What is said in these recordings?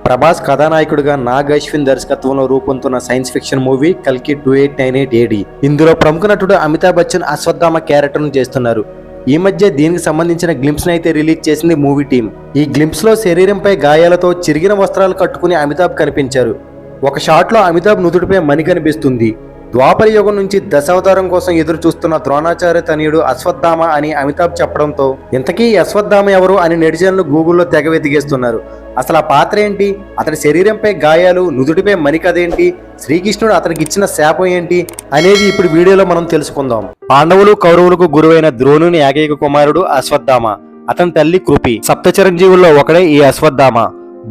ప్రభాస్ కథానాయకుడిగా నాగ్ అశ్విన్ దర్శకత్వంలో రూపొందుతున్న సైన్స్ ఫిక్షన్ మూవీ కల్కి 2898 AD. ఇందులో ప్రముఖ నటుడు అమితాబ్ బచ్చన్ అశ్వత్థామ క్యారెక్టర్ను చేస్తున్నారు. ఈ మధ్య దీనికి సంబంధించిన గ్లింప్స్ అయితే రిలీజ్ చేసింది మూవీ టీం. ఈ గ్లింప్స్ లో శరీరంపై గాయాలతో చిరిగిన వస్త్రాలు కట్టుకుని అమితాబ్ కనిపించారు. ఒక షాట్ లో అమితాబ్ నుదుటిపై మణి కనిపిస్తుంది. ద్వాపర యుగం నుంచి దశావతారం కోసం ఎదురు చూస్తున్న ద్రోణాచార్య తనయుడు అశ్వత్థామ అని అమితాబ్ చెప్పడంతో ఇంతకీ అశ్వత్థామ ఎవరు అని నెటిజన్లు గూగుల్లో తెగ వెతికేస్తున్నారు. అసలు ఆ పాత్ర ఏంటి, అతని శరీరంపై గాయాలు, నుదుటిపై మణి కథేంటి, శ్రీకృష్ణుడు అతనికి ఇచ్చిన శాపం ఏంటి అనేది ఇప్పుడు వీడియోలో మనం తెలుసుకుందాం. పాండవులు కౌరవులకు గురువైన ద్రోణుని ఏకైక కుమారుడు అశ్వత్థామ. అతని తల్లి కృపి. సప్త చిరంజీవుల్లో ఒకడే ఈ అశ్వత్థామ.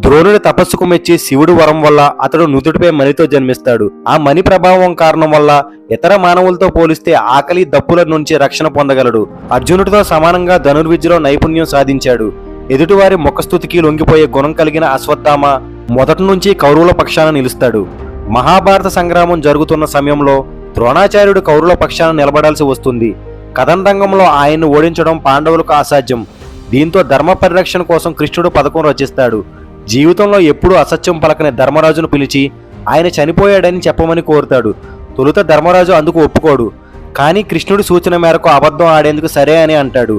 ద్రోణుడి తపస్సుకు మెచ్చి శివుడు వరం వల్ల అతడు నుదుటిపై మణితో జన్మిస్తాడు. ఆ మణి ప్రభావం కారణం వల్ల ఇతర మానవులతో పోలిస్తే ఆకలి, దప్పుల నుంచి రక్షణ పొందగలడు. అర్జునుడితో సమానంగా ధనుర్విద్యలో నైపుణ్యం సాధించాడు. ఎదుటివారి ముఖస్థుతికి లొంగిపోయే గుణం కలిగిన అశ్వత్థామ మొదటి నుంచి కౌరవుల పక్షాన నిలుస్తాడు. మహాభారత సంగ్రామం జరుగుతున్న సమయంలో ద్రోణాచార్యుడు కౌరవుల పక్షాన నిలబడాల్సి వస్తుంది. కథంరంగంలో ఆయన్ను ఓడించడం పాండవులకు అసాధ్యం. దీంతో ధర్మ పరిరక్షణ కోసం కృష్ణుడు పథకం రచిస్తాడు. జీవితంలో ఎప్పుడూ అసత్యం పలకని ధర్మరాజును పిలిచి ఆయన చనిపోయాడని చెప్పమని కోరుతాడు. తొలుత ధర్మరాజు అందుకు ఒప్పుకోడు. కానీ కృష్ణుడి సూచన మేరకు అబద్ధం ఆడేందుకు సరే అని అంటాడు.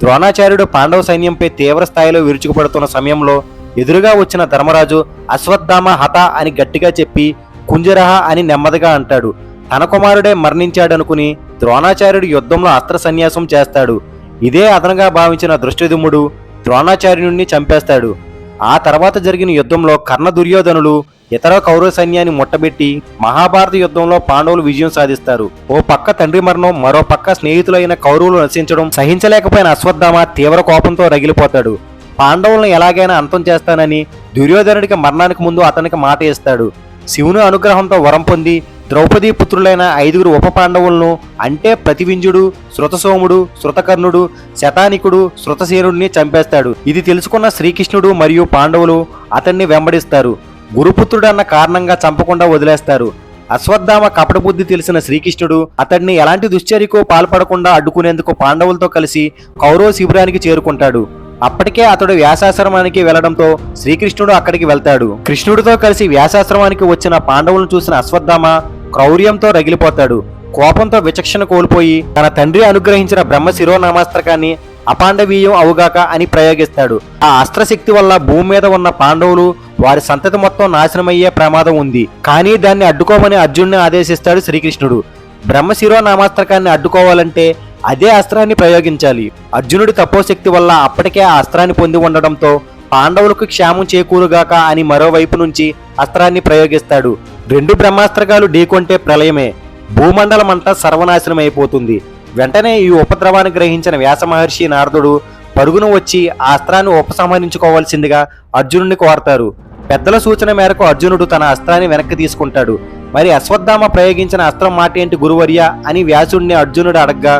ద్రోణాచార్యుడు పాండవ సైన్యంపై తీవ్ర స్థాయిలో విరుచుకుపడుతున్న సమయంలో ఎదురుగా వచ్చిన ధర్మరాజు అశ్వత్థామ హత అని గట్టిగా చెప్పి కుంజరహ అని నెమ్మదిగా అంటాడు. తన కుమారుడే మరణించాడనుకుని ద్రోణాచార్యుడు యుద్ధంలో అస్త్ర సన్యాసం చేస్తాడు. ఇదే అదనగా భావించిన దృష్టద్యుమ్నుడు ద్రోణాచార్యుడిని చంపేస్తాడు. ఆ తర్వాత జరిగిన యుద్ధంలో కర్ణ, దుర్యోధనులు ఇతర కౌరవ సైన్యాన్ని ముట్టబెట్టి మహాభారత యుద్ధంలో పాండవులు విజయం సాధిస్తారు. ఓ పక్క తండ్రి మరణం, మరో పక్క స్నేహితులైన కౌరవులు నశించడం సహించలేకపోయిన అశ్వత్థామ తీవ్ర కోపంతో రగిలిపోతాడు. పాండవులను ఎలాగైనా అంతం చేస్తానని దుర్యోధనుడికి మరణానికి ముందు అతనికి మాట ఇస్తాడు. శివుని అనుగ్రహంతో వరం పొంది ద్రౌపదీ పుత్రులైన 5 ఉప పాండవులను అంటే ప్రతివింజుడు, శృతసోముడు, శృతకర్ణుడు, శతానికుడు, శృతసేనుడిని చంపేస్తాడు. ఇది తెలుసుకున్న శ్రీకృష్ణుడు మరియు పాండవులు అతన్ని వెంబడిస్తారు. గురుపుత్రుడన్న కారణంగా చంపకుండా వదిలేస్తారు. అశ్వత్థామ కపట బుద్ధి తెలిసిన శ్రీకృష్ణుడు అతన్ని ఎలాంటి దుశ్చర్యకు పాల్పడకుండా అడ్డుకునేందుకు పాండవులతో కలిసి కౌరవ శిబిరానికి చేరుకుంటాడు. అప్పటికే అతడు వ్యాసాశ్రమానికి వెళ్లడంతో శ్రీకృష్ణుడు అక్కడికి వెళ్తాడు. కృష్ణుడితో కలిసి వ్యాసాశ్రమానికి వచ్చిన పాండవులను చూసిన అశ్వత్థామ క్రౌర్యంతో రగిలిపోతాడు. కోపంతో విచక్షణ కోల్పోయి తన తండ్రి అనుగ్రహించిన బ్రహ్మ శిరోనామాస్త్రకాన్ని అపాండవీయం అవుగాక అని ప్రయోగిస్తాడు. ఆ అస్త్రశక్తి వల్ల భూమి మీద ఉన్న పాండవులు, వారి సంతతి మొత్తం నాశనమయ్యే ప్రమాదం ఉంది. కానీ దాన్ని అడ్డుకోమని అర్జునుడిని ఆదేశిస్తాడు శ్రీకృష్ణుడు. బ్రహ్మ శిరోనామాస్త్రకాన్ని అడ్డుకోవాలంటే అదే అస్త్రాన్ని ప్రయోగించాలి. అర్జునుడి తపోశక్తి వల్ల అప్పటికే ఆ అస్త్రాన్ని పొంది ఉండడంతో పాండవులకు క్షేమం చేకూరుగాక అని మరోవైపు నుంచి అస్త్రాన్ని ప్రయోగిస్తాడు. 2 బ్రహ్మాస్త్రకాలు ఢీకొంటే ప్రళయమే, భూమండలమంతా సర్వనాశనమైపోతుంది. వెంటనే ఈ ఉపద్రవాన్ని గ్రహించిన వ్యాస మహర్షి, నారదుడు పరుగున వచ్చి ఆ అస్త్రాన్ని ఉపసంహరించుకోవాల్సిందిగా అర్జునుడిని కోరతారు. పెద్దల సూచన మేరకు అర్జునుడు తన అస్త్రాన్ని వెనక్కి తీసుకుంటాడు. మరి అశ్వత్థామ ప్రయోగించిన అస్త్రం మాట ఏంటి గురువర్య అని వ్యాసుడిని అర్జునుడు అడగ్గా,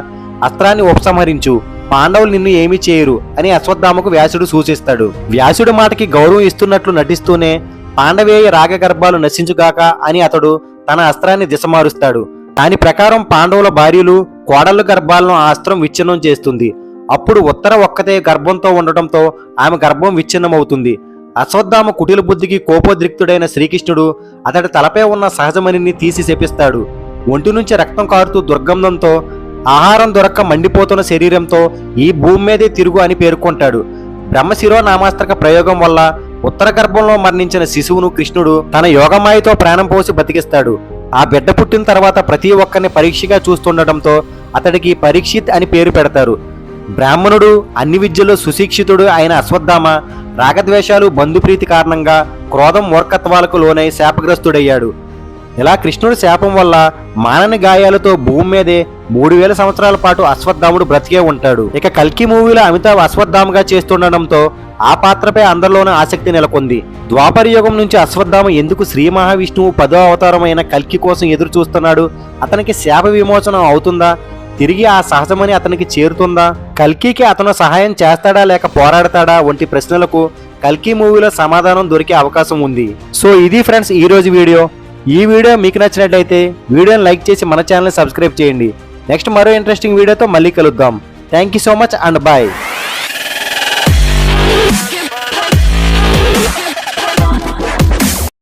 అస్త్రాన్ని ఉపసంహరించు, పాండవులు నిన్ను ఏమీ చేయరు అని అశ్వత్థామకు వ్యాసుడు సూచిస్తాడు. వ్యాసుడి మాటకి గౌరవం ఇస్తున్నట్లు నటిస్తూనే పాండవేయ రాగగర్భాలు నశించుగాక అని అతడు తన అస్త్రాన్ని దిశమారుస్తాడు. దాని ప్రకారం పాండవుల భార్యలు, కోడళ్ళ గర్భాలను ఆ అస్త్రం విచ్ఛిన్నం చేస్తుంది. అప్పుడు ఉత్తర ఒక్కతే గర్భంతో ఉండటంతో ఆమె గర్భం విచ్ఛిన్నమవుతుంది. అశ్వత్థామ కుటిల బుద్ధికి కోపోద్రిక్తుడైన శ్రీకృష్ణుడు అతడి తలపై ఉన్న సహజమణిని తీసి శపిస్తాడు. ఒంటి నుంచి రక్తం కారుతూ దుర్గంధంతో, ఆహారం దొరక్క మండిపోతున్న శరీరంతో ఈ భూమి మీదే తిరుగు అని పేర్కొంటాడు. బ్రహ్మశిరోనామాస్త్రక ప్రయోగం వల్ల ఉత్తర గర్భంలో మరణించిన శిశువును కృష్ణుడు తన యోగమాయతో ప్రాణం పోసి బతికిస్తాడు. ఆ బిడ్డ పుట్టిన తర్వాత ప్రతి ఒక్కరిని పరీక్షగా చూస్తుండటంతో అతడికి పరీక్షిత్ అని పేరు పెడతారు. బ్రాహ్మణుడు, అన్ని విద్యలో సుశిక్షితుడు అయిన అశ్వత్థామ రాగద్వేషాలు, బంధుప్రీతి కారణంగా క్రోధం, మూర్ఖత్వాలకు లోనై శాపగ్రస్తుడయ్యాడు. ఇలా కృష్ణుడి శాపం వల్ల మానని గాయాలతో భూమి మీదే 3000 సంవత్సరాల పాటు అశ్వత్థాముడు బ్రతికే ఉంటాడు. ఇక కల్కి మూవీలో అమితాబ్ అశ్వత్థామగా చేస్తుండడంతో ఆ పాత్రపై అందరిలోనూ ఆసక్తి నెలకొంది. ద్వాపర యుగం నుంచి అశ్వత్థామ ఎందుకు శ్రీ మహావిష్ణువు 10వ అవతారమైన కల్కి కోసం ఎదురు చూస్తున్నాడు? అతనికి శాప విమోచనం అవుతుందా? తిరిగి ఆ సహజమని అతనికి చేరుతుందా? కల్కికి అతను సహాయం చేస్తాడా లేక పోరాడతాడా వంటి ప్రశ్నలకు కల్కి మూవీలో సమాధానం దొరికే అవకాశం ఉంది. సో ఇది ఫ్రెండ్స్ ఈ రోజు వీడియో. ఈ వీడియో మీకు నచ్చినట్లయితే వీడియోని లైక్ చేసి మన ఛానల్ని సబ్స్క్రైబ్ చేయండి. నెక్స్ట్ మరో ఇంట్రెస్టింగ్ వీడియోతో మళ్ళీ కలుద్దాం. Thank you so much and bye.